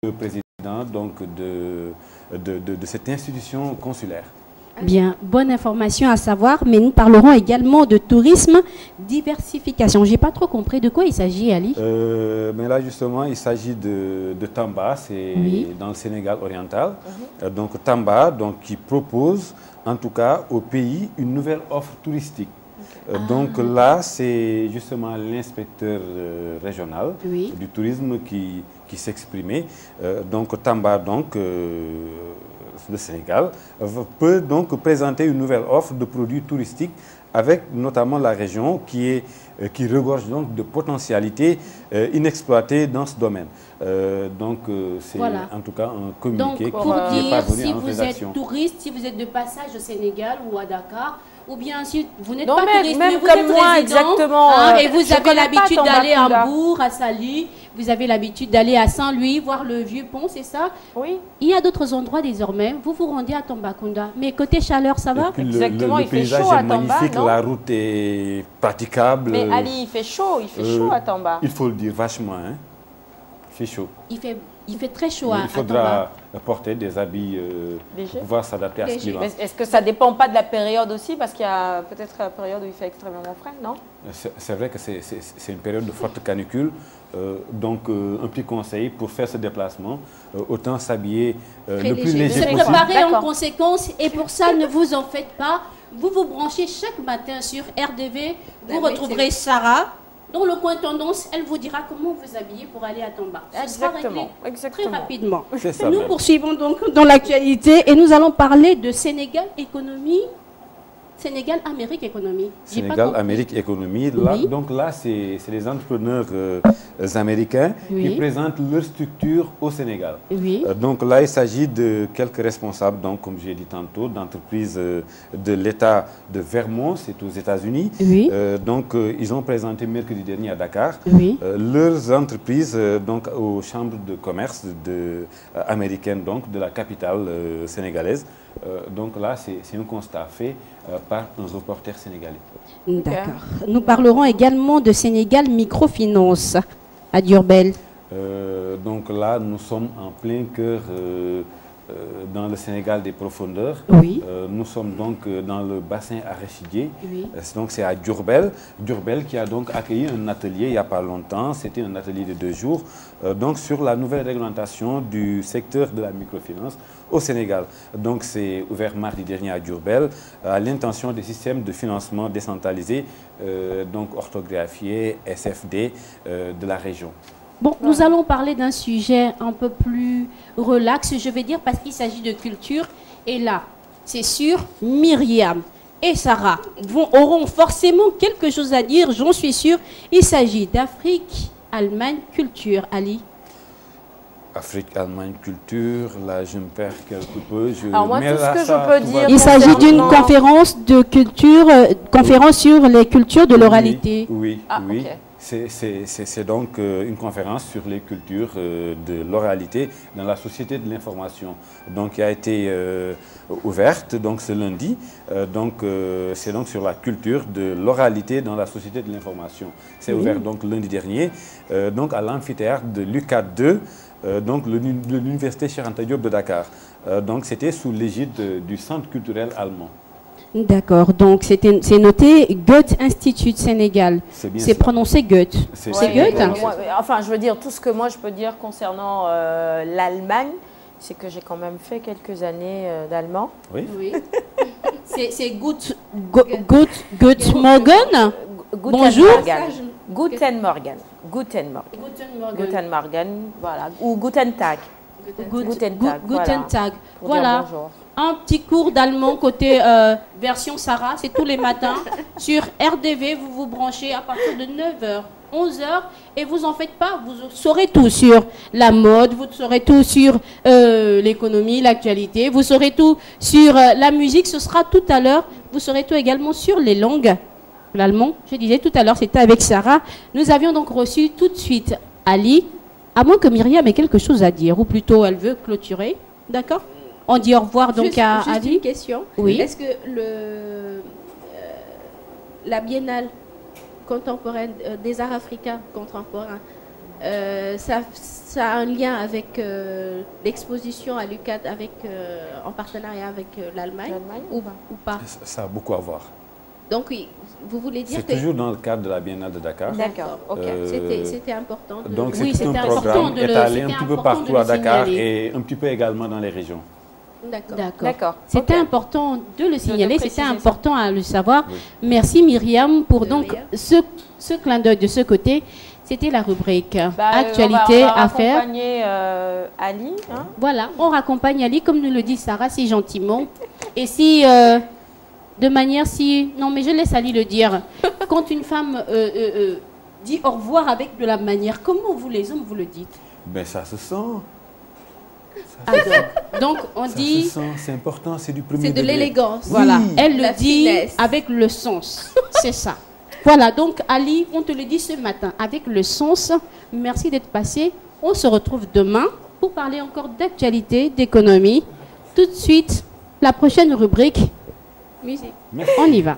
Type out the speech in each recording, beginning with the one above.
le président donc, de cette institution consulaire. Bien, bonne information à savoir, mais nous parlerons également de tourisme, diversification. Je n'ai pas trop compris de quoi il s'agit, Ali. Mais là, justement, il s'agit de Tamba, c'est dans le Sénégal oriental. Donc Tamba, donc, qui propose, en tout cas, au pays, une nouvelle offre touristique. Donc là, c'est justement l'inspecteur régional du tourisme qui s'exprimait. Donc Tamba, donc, le Sénégal, peut donc présenter une nouvelle offre de produits touristiques avec notamment la région qui regorge donc de potentialités inexploitées dans ce domaine. Donc c'est en tout cas un communiqué qui est parvenu si en vous rédaction. êtes touriste, si vous êtes de passage au Sénégal ou à Dakar, ou bien si vous n'êtes pas touriste, mais vous comme êtes moi, résident, exactement, et vous avez l'habitude d'aller à Hambourg, à Saly, vous avez l'habitude d'aller à Saint-Louis, voir le vieux pont, c'est ça? Oui. Il y a d'autres endroits désormais, vous vous rendez à Tambacounda. Mais côté chaleur, ça va? Exactement, le il fait paysage chaud à est Tamba, magnifique, non? la route est praticable. Mais Ali, il fait chaut à Tamba. Il faut le dire vachement, hein. Il fait chaud. Il fait très chaud à Tamba. Il faudra porter des habits pour pouvoir s'adapter à ce climat. Est-ce que ça ne dépend pas de la période aussi? Parce qu'il y a peut-être la période où il fait extrêmement frais, non? C'est vrai que c'est une période de forte canicule. Donc, un petit conseil pour faire ce déplacement, autant s'habiller le plus léger possible. Se préparer en conséquence et pour ça, ne vous en faites pas. Vous vous branchez chaque matin sur RDV. Vous retrouverez Sarah. Dans le coin tendance, elle vous dira comment vous habiller pour aller à Tamba. Exactement. Très rapidement. Ça nous poursuivons donc dans l'actualité et nous allons parler de Sénégal Économie. Sénégal-Amérique Économie. Sénégal-Amérique Économie. Là, donc là, c'est les entrepreneurs américains qui présentent leur structure au Sénégal. Donc là, il s'agit de quelques responsables, donc, comme j'ai dit tantôt, d'entreprises de l'État de Vermont, c'est aux États-Unis. Donc, ils ont présenté mercredi dernier à Dakar leurs entreprises donc, aux chambres de commerce américaines donc, de la capitale sénégalaise. Donc là, c'est un constat fait par un reporter sénégalais. D'accord. Nous parlerons également de Sénégal Microfinance à Diourbel. Donc là, nous sommes en plein cœur dans le Sénégal des profondeurs. Nous sommes donc dans le bassin arachidier. Donc c'est à Diourbel. Diourbel qui a donc accueilli un atelier il n'y a pas longtemps. C'était un atelier de 2 jours. Donc sur la nouvelle réglementation du secteur de la microfinance au Sénégal. Donc c'est ouvert mardi dernier à Diourbel à l'intention des systèmes de financement décentralisés, donc orthographiés, SFD de la région. Bon, nous allons parler d'un sujet un peu plus relax, je vais dire, parce qu'il s'agit de culture. Et là, c'est sûr, Myriam et Sarah auront forcément quelque chose à dire, j'en suis sûre. Il s'agit d'Afrique, Allemagne, culture. Ali? Afrique, Allemagne, culture, là je me perds quelque peu. Alors moi, tout ce que je peux dire... Il s'agit d'une conférence de culture, conférence sur les cultures de l'oralité. Oui. C'est donc une conférence sur les cultures de l'oralité dans la société de l'information. Donc, qui a été ouverte donc, ce lundi. C'est donc sur la culture de l'oralité dans la société de l'information. C'est ouvert donc lundi dernier donc à l'amphithéâtre de l'UCAD 2, donc de l'Université Cheikh Anta Diop de Dakar. Donc, c'était sous l'égide du Centre culturel allemand. D'accord, donc c'est noté Goethe Institut Sénégal. C'est prononcé Goethe. C'est Goethe. Enfin, je veux dire, tout ce que moi je peux dire concernant l'Allemagne, c'est que j'ai quand même fait quelques années d'allemand. Oui. C'est Guten Morgen. Bonjour. Guten Morgen. Guten Morgen, voilà. Ou Guten Tag. Guten Tag. Voilà. Un petit cours d'allemand côté version Sarah, c'est tous les matins. Sur RDV, vous vous branchez à partir de 9h, 11h, et vous en faites pas, vous saurez tout sur la mode, vous saurez tout sur l'économie, l'actualité, vous saurez tout sur la musique, ce sera tout à l'heure. Vous saurez tout également sur les langues. L'allemand, je disais tout à l'heure, c'était avec Sarah. Nous avions donc reçu tout de suite Ali, à moins que Myriam ait quelque chose à dire, ou plutôt elle veut clôturer, d'accord? On dit au revoir donc à Ali. Une question. Oui. Est-ce que la biennale contemporaine des arts africains contemporains Ça a un lien avec l'exposition à l'UCAD en partenariat avec l'Allemagne ou pas? Ça a beaucoup à voir. Donc, oui, vous voulez dire que... C'est toujours dans le cadre de la Biennale de Dakar. D'accord, ok. C'était important. Donc, c'est un programme étalé un petit peu partout à Dakar et un petit peu également dans les régions. D'accord. C'était important de le signaler, c'était important à le savoir. Oui. Merci Myriam pour ce clin d'œil de ce côté. C'était la rubrique Actualité, affaires. On va accompagner Ali. Hein? Voilà, on raccompagne Ali, comme nous le dit Sarah si gentiment. Et si, de manière si... Non, mais je laisse Ali le dire. Quand une femme dit au revoir avec de la manière, comment vous les hommes vous le dites? Ben ça se sent. Donc on dit... C'est important, c'est du premier degré. C'est de l'élégance. Voilà, elle le dit avec le sens. C'est ça. Voilà, donc Ali, on te le dit ce matin, avec le sens. Merci d'être passé. On se retrouve demain pour parler encore d'actualité, d'économie. Tout de suite, la prochaine rubrique, musique. Merci. On y va.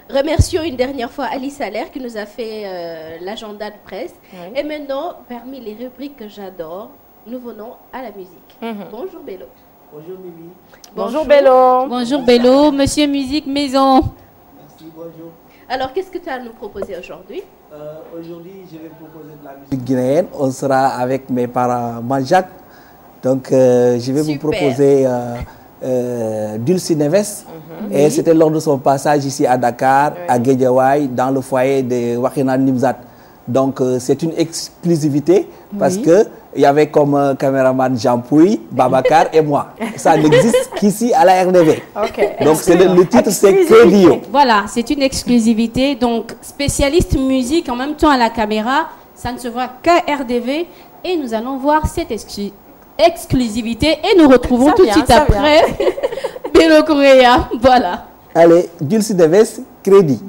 Remercions une dernière fois Ali Salaire qui nous a fait l'agenda de presse. Oui. Et maintenant, parmi les rubriques que j'adore, nous venons à la musique. Bonjour Bello. Bonjour Mimi. Bonjour Bello. Bonjour Bello, monsieur musique maison. Merci, bonjour. Alors, qu'est-ce que tu as à nous proposer aujourd'hui? Aujourd'hui, je vais proposer de la musique guinéenne. On sera avec mes parents Manjak. Donc, je vais vous proposer Dulce Neves. Et c'était lors de son passage ici à Dakar, à Guédiawaye, dans le foyer de Wakina Nimzat. Donc, c'est une exclusivité parce que il y avait comme caméraman Jean Pouy, Babacar et moi. Ça n'existe qu'ici à la RDV. Donc, le titre, c'est Crédio. Voilà, c'est une exclusivité. Donc, spécialiste musique en même temps à la caméra, ça ne se voit qu'à RDV. Et nous allons voir cette exclusivité et nous retrouvons tout de suite après Bello Correa. Voilà. Allez, Dulce Neves, Crédit.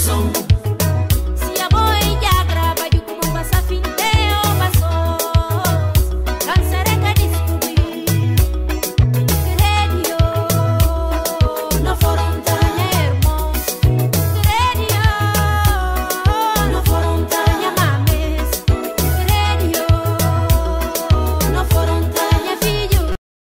son.